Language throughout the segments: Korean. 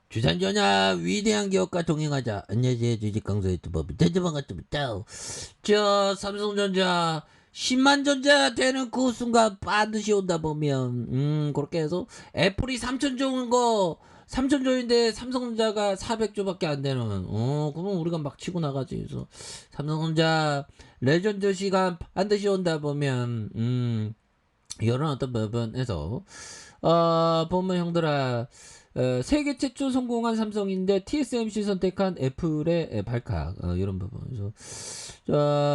주산전야 위대한 기업과 동행하자. 안녕하세요. 주식 강사 유튜버 대대 반갑습니다. 저 삼성전자 10만 전자 되는 그 순간 반드시 온다 보면 그렇게 해서 애플이 3천조인 거 3천조인데 삼성전자가 400조밖에 안 되는 그럼 우리가 막 치고 나가지. 그래서 삼성전자 레전드 시간 반드시 온다 보면 이런 어떤 부분에서 보면 형들아, 세계 최초 성공한 삼성인데 TSMC 선택한 애플의 발칵, 이런 부분. 그래서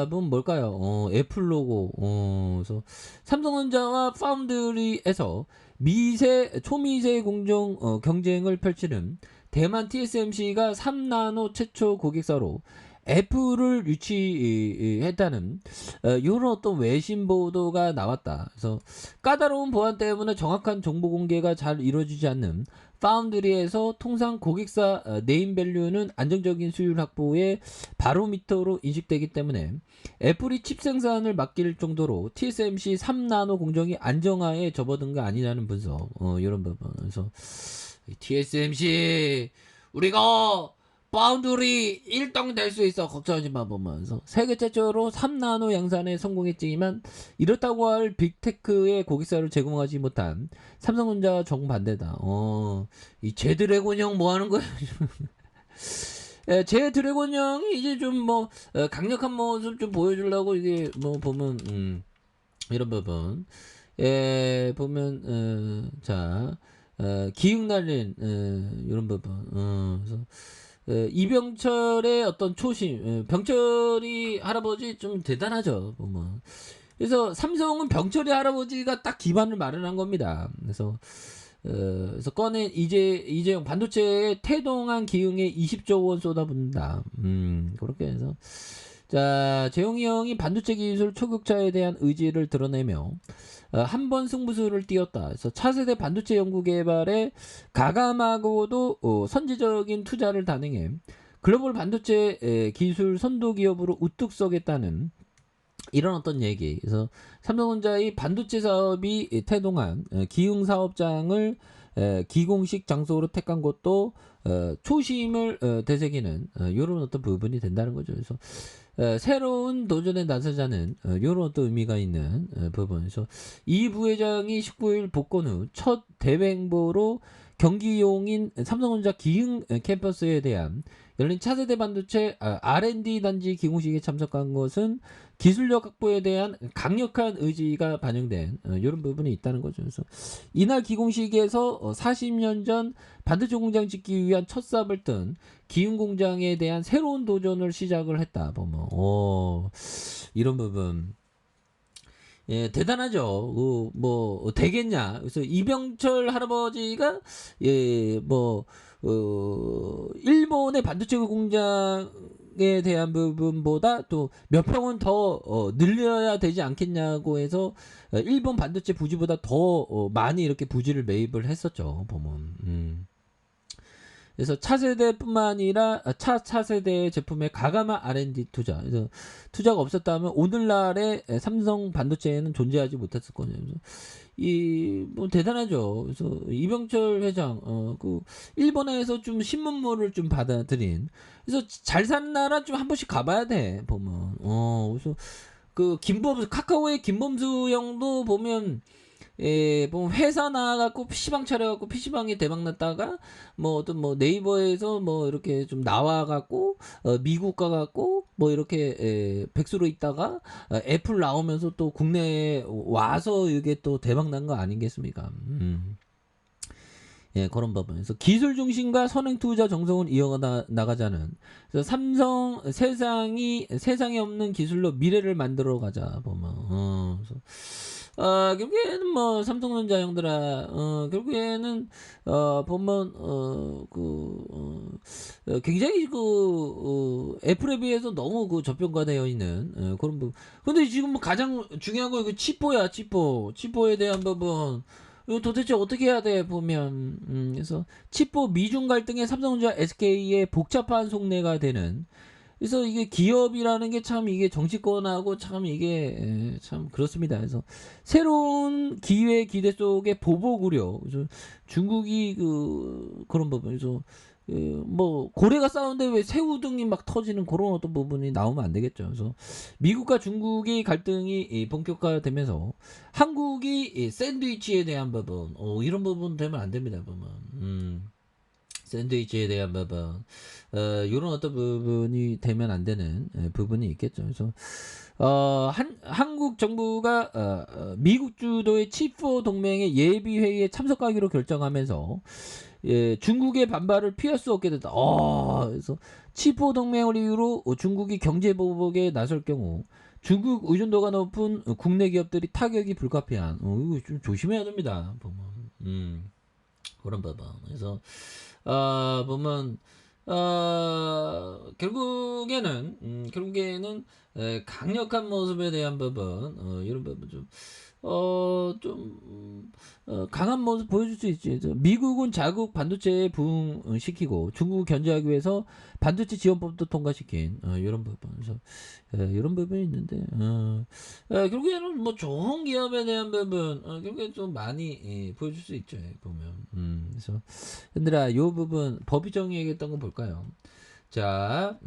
보면 뭘까요? 애플 로고. 그래서 삼성전자와 파운드리에서 초미세 공정 경쟁을 펼치는 대만 TSMC가 3나노 최초 고객사로 애플을 유치했다는 이런 어떤 외신 보도가 나왔다. 그래서 까다로운 보안 때문에 정확한 정보 공개가 잘 이루어지지 않는 파운드리에서 통상 고객사 네임밸류는 안정적인 수율 확보의 바로미터로 인식되기 때문에 애플이 칩 생산을 맡길 정도로 TSMC 3나노 공정이 안정화에 접어든 거 아니냐는 분석. 이런 부분. 그래서 TSMC 우리가 바운드리 1등 될 수 있어 걱정하지 마 보면서 세계 최초로 3나노 양산에 성공했지만 이렇다고 할 빅테크의 고객사를 제공하지 못한 삼성전자와 정반대다. 이 제드래곤형 뭐 하는 거야? 제드래곤형이 이제 좀 뭐 강력한 모습 좀 보여주려고 이게 뭐 보면 이런 부분 보면 자 기육 날린 이런 부분 그래서 이병철의 어떤 초심, 병철이 할아버지 좀 대단하죠, 보면. 그래서 삼성은 병철이 할아버지가 딱 기반을 마련한 겁니다. 그래서 꺼낸 이재용 반도체에 태동한 기흥에 20조 원 쏟아붓는다. 그렇게 해서. 자, 재용이 형이 반도체 기술 초격차에 대한 의지를 드러내며 한 번 승부수를 띄웠다. 그래서 차세대 반도체 연구 개발에 가감하고도 선제적인 투자를 단행해 글로벌 반도체 기술 선도 기업으로 우뚝 서겠다는 이런 어떤 얘기. 그래서 삼성전자의 반도체 사업이 태동한 기흥 사업장을 기공식 장소로 택한 것도 초심을 되새기는 이런 어떤 부분이 된다는 거죠. 그래서 새로운 도전에 나서자는 이런 어떤 의미가 있는 부분에서 이 부회장이 19일 복권 후 첫 대회 행보로 경기용인 삼성전자 기흥 캠퍼스에 대한 열린 차세대 반도체 R&D 단지 기공식에 참석한 것은 기술력 확보에 대한 강력한 의지가 반영된 이런 부분이 있다는 거죠. 그래서 이날 기공식에서 40년 전 반도체 공장 짓기 위한 첫 삽을 뜬 기흥 공장에 대한 새로운 도전을 시작을 했다. 보면 이런 부분. 예, 대단하죠. 뭐 되겠냐. 그래서 이병철 할아버지가 일본의 반도체 공장에 대한 부분보다 또 몇 평은 더 늘려야 되지 않겠냐고 해서 일본 반도체 부지보다 더 많이 이렇게 부지를 매입을 했었죠. 보면. 그래서 차세대뿐만 아니라 차세대 제품의 가감한 R&D 투자. 그래서 투자가 없었다면 오늘날의 삼성 반도체에는 존재하지 못했을 거예요. 뭐 대단하죠. 그래서 이병철 회장 그 일본에서 좀 신문물을 좀 받아들인. 그래서 잘 사는 나라 좀 한 번씩 가봐야 돼 보면. 그래서 그 카카오의 김범수 형도 보면 뭐 회사 나가고 PC방 차려갖고 PC방이 대박 났다가 뭐 어떤 뭐 네이버에서 뭐 이렇게 좀 나와갖고 미국 가갖고 뭐 이렇게 백수로 있다가 애플 나오면서 또 국내에 와서 이게 또 대박 난 거 아니겠습니까? 예, 그런 부분에서 기술 중심과 선행 투자 정성을 이어가 나가자는. 그래서 삼성 세상에 없는 기술로 미래를 만들어 가자 보면. 그래서 결국에는 뭐 삼성전자 형들아, 결국에는 보면 굉장히 애플에 비해서 너무 저평가되어 있는 그런 부분. 근데 지금 뭐 가장 중요한 건 그 치포에 대한 부분. 이거 도대체 어떻게 해야 돼 보면 그래서 칩보 미중 갈등의 삼성전자 SK의 복잡한 속내가 되는 그래서 이게 기업이라는 게 참 이게 정치권하고 참 이게 참 그렇습니다. 그래서 새로운 기회 기대 속에 보복 우려. 그래서 중국이 그런 부분에서 뭐 고래가 싸우는데 왜 새우 등이 막 터지는 그런 어떤 부분이 나오면 안 되겠죠. 그래서 미국과 중국의 갈등이 본격화되면서 한국이 샌드위치에 대한 부분, 이런 부분 되면 안 됩니다. 보면. 샌드위치에 대한 부분, 이런 어떤 부분이 되면 안 되는 부분이 있겠죠. 그래서 한국 정부가 미국 주도의 칩4 동맹의 예비 회의에 참석하기로 결정하면서 중국의 반발을 피할 수 없게 됐다. 그래서 칩4 동맹을 이유로 중국이 경제 보복에 나설 경우 중국 의존도가 높은 국내 기업들이 타격이 불가피한. 이거 좀 조심해야 됩니다. 보면 그런 부분. 그래서 보면 결국에는 강력한 모습에 대한 부분, 이런 부분 강한 모습 보여줄 수 있지. 미국은 자국 반도체에 부응시키고 중국을 견제하기 위해서 반도체 지원법도 통과시킨 이런 부분. 그래서 이런 부분이 있는데 결국에는 뭐 좋은 기업에 대한 부분 결국에 좀 많이 보여줄 수 있죠. 보면. 그래서 얘들아 이 부분 법이 정의얘기했던 거 볼까요? 자,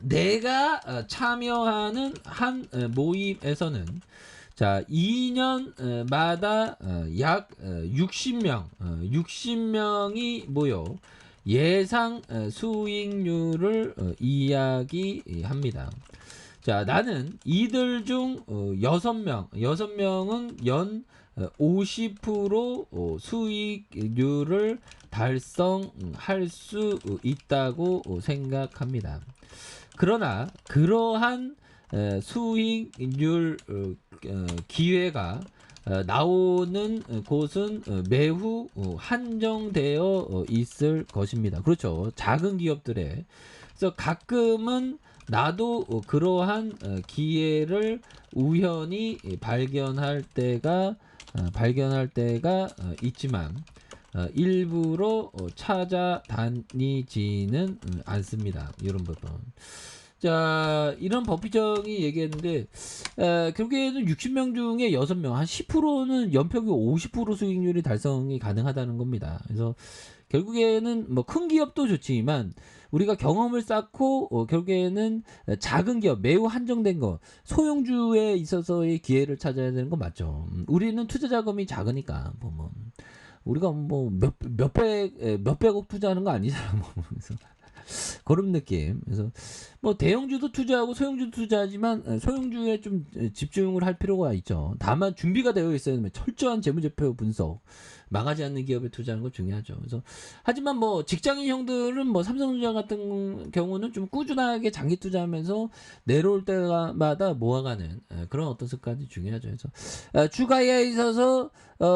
내가 참여하는 한 모임에서는 자 2년마다 약 60명이 모여 예상 수익률을 이야기합니다. 자 나는 이들 중 6명은 연 50% 수익률을 달성할 수 있다고 생각합니다. 그러나 그러한 수익률 기회가 나오는 곳은 매우 한정되어 있을 것입니다. 그렇죠. 작은 기업들에. 그래서 가끔은 나도 그러한 기회를 우연히 발견할 때가 있지만 일부러 찾아다니지는 않습니다. 이런 부분. 자, 이런 법규정이 얘기했는데 결국에는 60명 중에 6명, 한 10%는 연평균 50% 수익률이 달성이 가능하다는 겁니다. 그래서 결국에는 뭐 큰 기업도 좋지만 우리가 경험을 쌓고 결국에는 작은 기업, 매우 한정된 거, 소형주에 있어서의 기회를 찾아야 되는 거 맞죠. 우리는 투자 자금이 작으니까 보면 우리가 뭐 몇백억 투자하는 거 아니잖아. 뭐. 그래서 그런 느낌. 그래서 뭐 대형주도 투자하고 소형주도 투자하지만 소형주에 좀 집중을 할 필요가 있죠. 다만 준비가 되어 있어야 되면 철저한 재무제표 분석, 망하지 않는 기업에 투자하는 거 중요하죠. 그래서 하지만 뭐 직장인 형들은 뭐 삼성전자 같은 경우는 좀 꾸준하게 장기 투자하면서 내려올 때마다 모아가는 그런 어떤 습관이 중요하죠. 그래서 주가에 있어서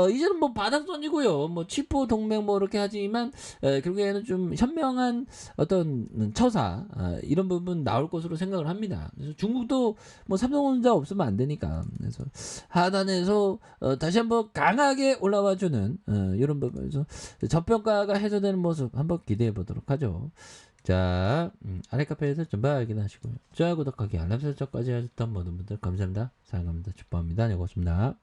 이제는 뭐 바닥선이고요. 뭐 칩4 동맹 뭐 이렇게 하지만 결국에는 좀 현명한 어떤 처사 이런 부분 나올 것으로 생각을 합니다. 그래서 중국도 뭐 삼성전자 없으면 안 되니까. 그래서 하단에서 다시 한번 강하게 올라와주는 이런 부분에서 저평가가 해소되는 모습 한번 기대해 보도록 하죠. 자, 아래 카페에서 좀 확인하시고요. 좋아요, 구독하기, 알람 설정까지 하셨던 모든 분들 감사합니다. 사랑합니다. 축복합니다. 네, 고맙습니다.